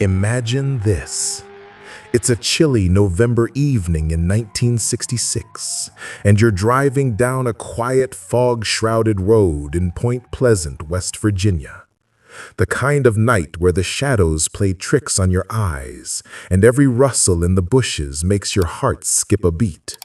Imagine this. It's a chilly November evening in 1966, and you're driving down a quiet, fog-shrouded road in Point Pleasant, West Virginia. The kind of night where the shadows play tricks on your eyes, and every rustle in the bushes makes your heart skip a beat.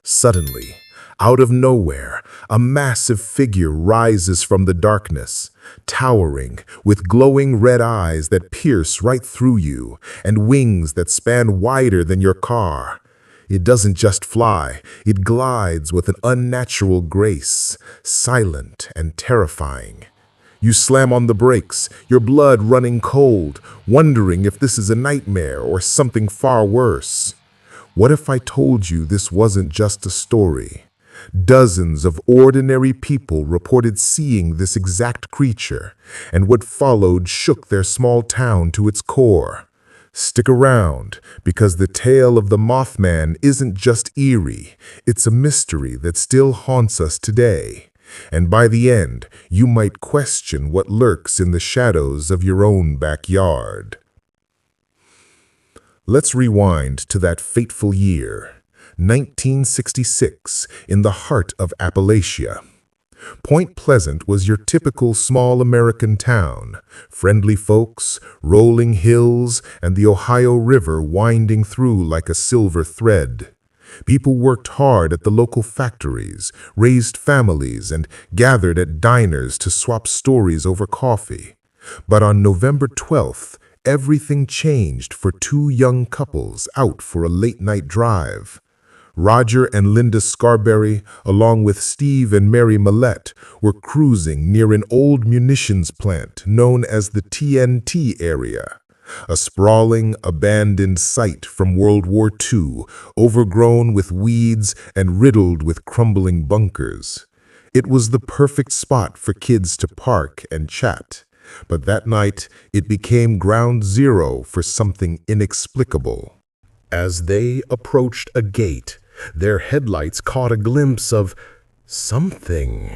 Suddenly, out of nowhere, a massive figure rises from the darkness, towering, with glowing red eyes that pierce right through you, and wings that span wider than your car. It doesn't just fly, it glides with an unnatural grace, silent and terrifying. You slam on the brakes, your blood running cold, wondering if this is a nightmare or something far worse. What if I told you this wasn't just a story? Dozens of ordinary people reported seeing this exact creature, and what followed shook their small town to its core. Stick around, because the tale of the Mothman isn't just eerie, it's a mystery that still haunts us today. And by the end, you might question what lurks in the shadows of your own backyard. Let's rewind to that fateful year. 1966, in the heart of Appalachia. Point Pleasant was your typical small American town, friendly folks, rolling hills, and the Ohio River winding through like a silver thread. People worked hard at the local factories, raised families, and gathered at diners to swap stories over coffee. But on November 12th, everything changed for two young couples out for a late-night drive. Roger and Linda Scarberry, along with Steve and Mary Millette, were cruising near an old munitions plant known as the TNT area, a sprawling, abandoned site from World War II, overgrown with weeds and riddled with crumbling bunkers. It was the perfect spot for kids to park and chat, but that night it became ground zero for something inexplicable. As they approached a gate, their headlights caught a glimpse of something.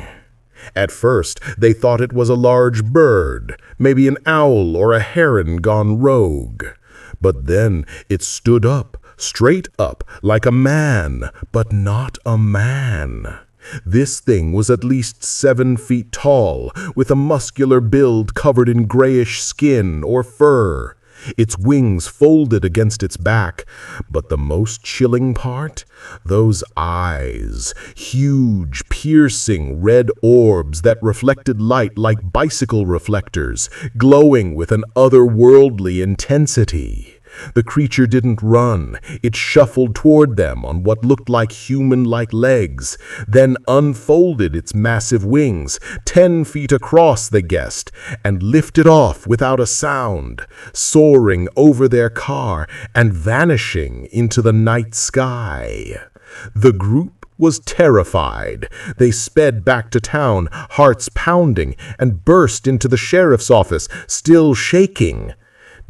At first, they thought it was a large bird, maybe an owl or a heron gone rogue. But then it stood up, straight up, like a man, but not a man. This thing was at least 7 feet tall, with a muscular build covered in grayish skin or fur. Its wings folded against its back, but the most chilling part? Those eyes, huge, piercing red orbs that reflected light like bicycle reflectors, glowing with an otherworldly intensity. The creature didn't run. It shuffled toward them on what looked like human-like legs, then unfolded its massive wings, 10 feet across, they guessed, and lifted off without a sound, soaring over their car and vanishing into the night sky. The group was terrified. They sped back to town, hearts pounding, and burst into the sheriff's office, still shaking.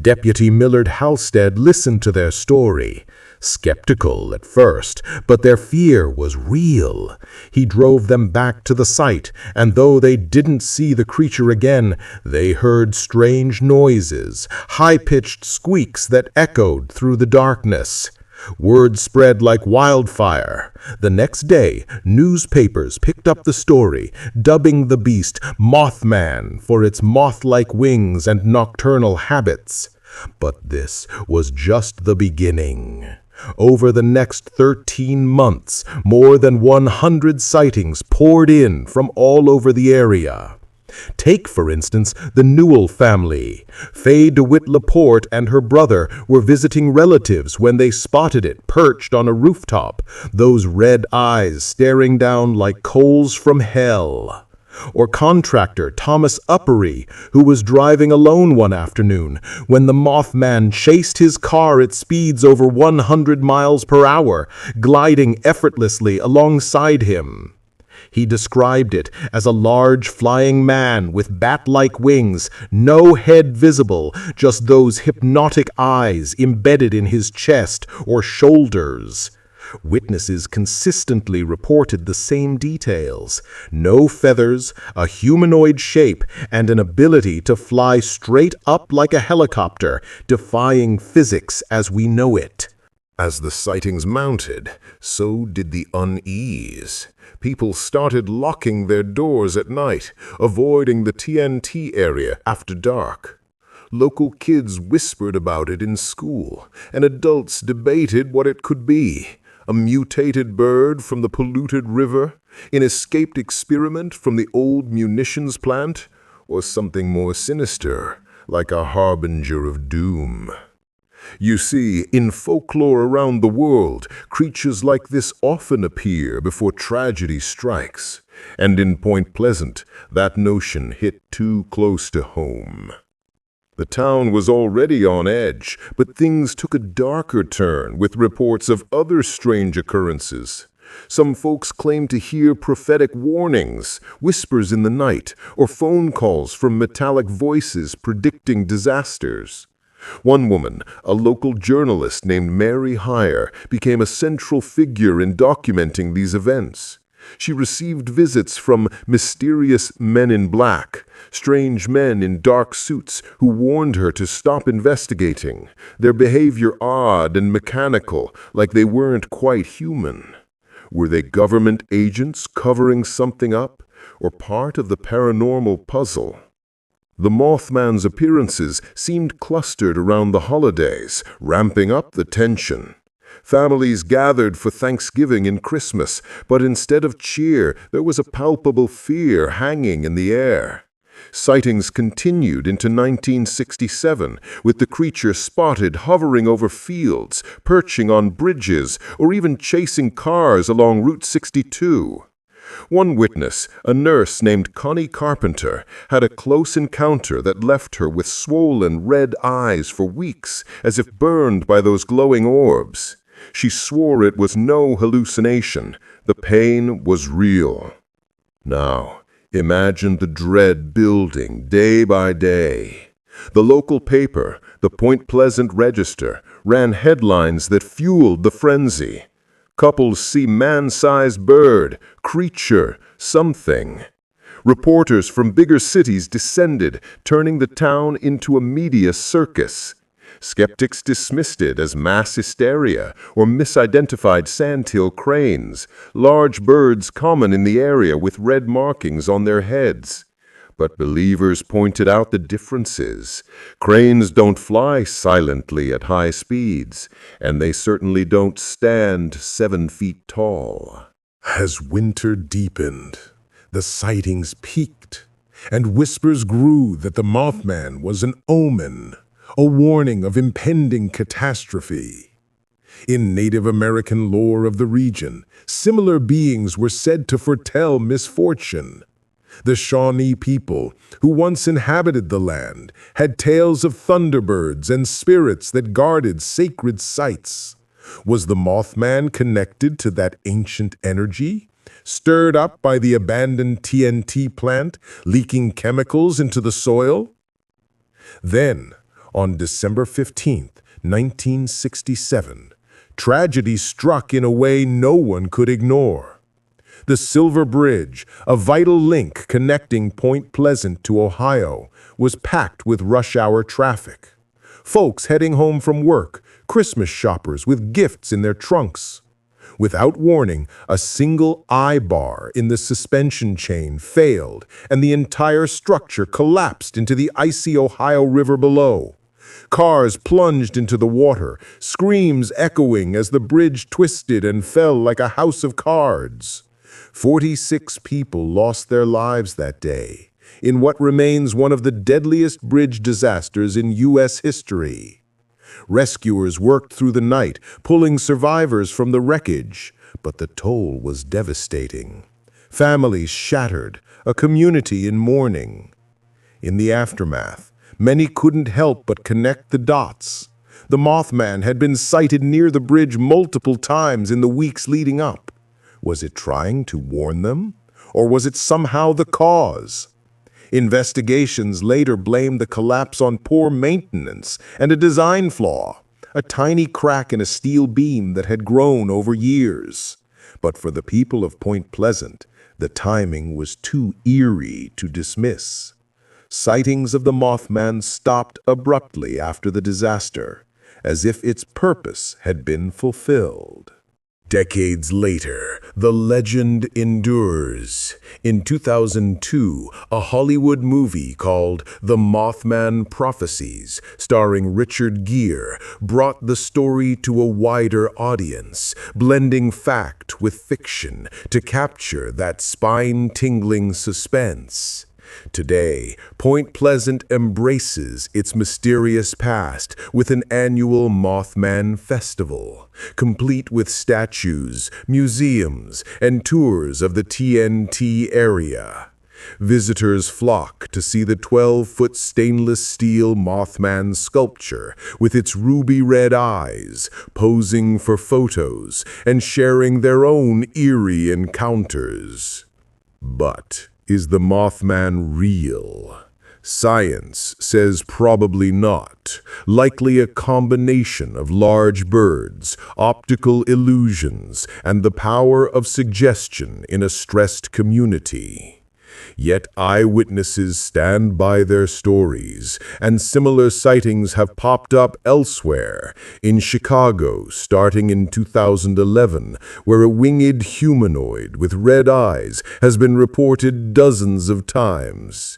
Deputy Millard Halstead listened to their story, skeptical at first, but their fear was real. He drove them back to the site, and though they didn't see the creature again, they heard strange noises, high-pitched squeaks that echoed through the darkness. Word spread like wildfire. The next day, newspapers picked up the story, dubbing the beast Mothman for its moth-like wings and nocturnal habits. But this was just the beginning. Over the next 13 months, more than 100 sightings poured in from all over the area. Take, for instance, the Newell family. Faye DeWitt Laporte and her brother were visiting relatives when they spotted it perched on a rooftop, those red eyes staring down like coals from hell. Or contractor Thomas Uppery, who was driving alone one afternoon when the Mothman chased his car at speeds over 100 miles per hour, gliding effortlessly alongside him. He described it as a large flying man with bat-like wings, no head visible, just those hypnotic eyes embedded in his chest or shoulders. Witnesses consistently reported the same details: no feathers, a humanoid shape, and an ability to fly straight up like a helicopter, defying physics as we know it. As the sightings mounted, so did the unease. People started locking their doors at night, avoiding the TNT area after dark. Local kids whispered about it in school, and adults debated what it could be: a mutated bird from the polluted river, an escaped experiment from the old munitions plant, or something more sinister, like a harbinger of doom. You see, in folklore around the world, creatures like this often appear before tragedy strikes, and in Point Pleasant, that notion hit too close to home. The town was already on edge, but things took a darker turn with reports of other strange occurrences. Some folks claimed to hear prophetic warnings, whispers in the night, or phone calls from metallic voices predicting disasters. One woman, a local journalist named Mary Heyer, became a central figure in documenting these events. She received visits from mysterious men in black, strange men in dark suits who warned her to stop investigating, their behavior odd and mechanical, like they weren't quite human. Were they government agents covering something up, or part of the paranormal puzzle? The Mothman's appearances seemed clustered around the holidays, ramping up the tension. Families gathered for Thanksgiving and Christmas, but instead of cheer, there was a palpable fear hanging in the air. Sightings continued into 1967, with the creature spotted hovering over fields, perching on bridges, or even chasing cars along Route 62. One witness, a nurse named Connie Carpenter, had a close encounter that left her with swollen red eyes for weeks, as if burned by those glowing orbs. She swore it was no hallucination. The pain was real. Now, imagine the dread building day by day. The local paper, the Point Pleasant Register, ran headlines that fueled the frenzy. Couples see man-sized bird, creature, something. Reporters from bigger cities descended, turning the town into a media circus. Skeptics dismissed it as mass hysteria or misidentified sandhill cranes, large birds common in the area with red markings on their heads. But believers pointed out the differences. Cranes don't fly silently at high speeds, and they certainly don't stand 7 feet tall. As winter deepened, the sightings peaked, and whispers grew that the Mothman was an omen, a warning of impending catastrophe. In Native American lore of the region, similar beings were said to foretell misfortune. The Shawnee people, who once inhabited the land, had tales of thunderbirds and spirits that guarded sacred sites. Was the Mothman connected to that ancient energy, stirred up by the abandoned TNT plant, leaking chemicals into the soil? Then, on December 15th, 1967, tragedy struck in a way no one could ignore. The Silver Bridge, a vital link connecting Point Pleasant to Ohio, was packed with rush-hour traffic. Folks heading home from work, Christmas shoppers with gifts in their trunks. Without warning, a single eye-bar in the suspension chain failed, and the entire structure collapsed into the icy Ohio River below. Cars plunged into the water, screams echoing as the bridge twisted and fell like a house of cards. 46 people lost their lives that day, in what remains one of the deadliest bridge disasters in U.S. history. Rescuers worked through the night, pulling survivors from the wreckage, but the toll was devastating. Families shattered, a community in mourning. In the aftermath, many couldn't help but connect the dots. The Mothman had been sighted near the bridge multiple times in the weeks leading up. Was it trying to warn them? Or was it somehow the cause? Investigations later blamed the collapse on poor maintenance and a design flaw. a tiny crack in a steel beam that had grown over years. But for the people of Point Pleasant, the timing was too eerie to dismiss. Sightings of the Mothman stopped abruptly after the disaster, as if its purpose had been fulfilled. Decades later, the legend endures. In 2002, a Hollywood movie called The Mothman Prophecies, starring Richard Gere, brought the story to a wider audience, blending fact with fiction to capture that spine-tingling suspense. Today, Point Pleasant embraces its mysterious past with an annual Mothman Festival, complete with statues, museums, and tours of the TNT area. Visitors flock to see the 12-foot stainless steel Mothman sculpture with its ruby-red eyes, posing for photos and sharing their own eerie encounters. But is the Mothman real? Science says probably not, likely a combination of large birds, optical illusions, and the power of suggestion in a stressed community. Yet eyewitnesses stand by their stories, and similar sightings have popped up elsewhere. In Chicago, starting in 2011, where a winged humanoid with red eyes has been reported dozens of times.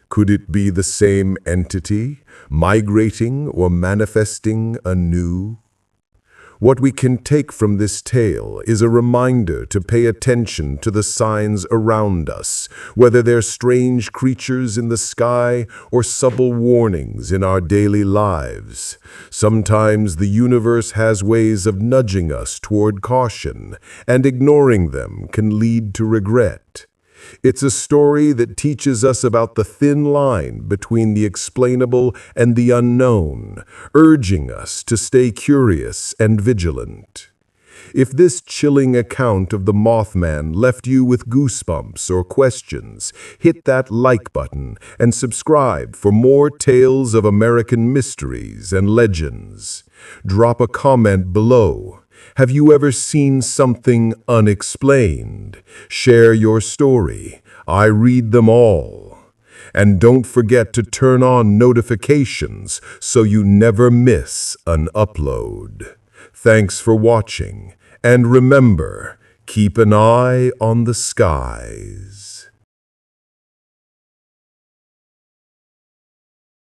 Could it be the same entity, migrating or manifesting anew? What we can take from this tale is a reminder to pay attention to the signs around us, whether they're strange creatures in the sky or subtle warnings in our daily lives. Sometimes the universe has ways of nudging us toward caution, and ignoring them can lead to regret. It's a story that teaches us about the thin line between the explainable and the unknown, urging us to stay curious and vigilant. If this chilling account of the Mothman left you with goosebumps or questions, hit that like button and subscribe for more tales of American mysteries and legends. Drop a comment below. Have you ever seen something unexplained? Share your story. I read them all. And don't forget to turn on notifications so you never miss an upload. Thanks for watching, and remember, keep an eye on the skies.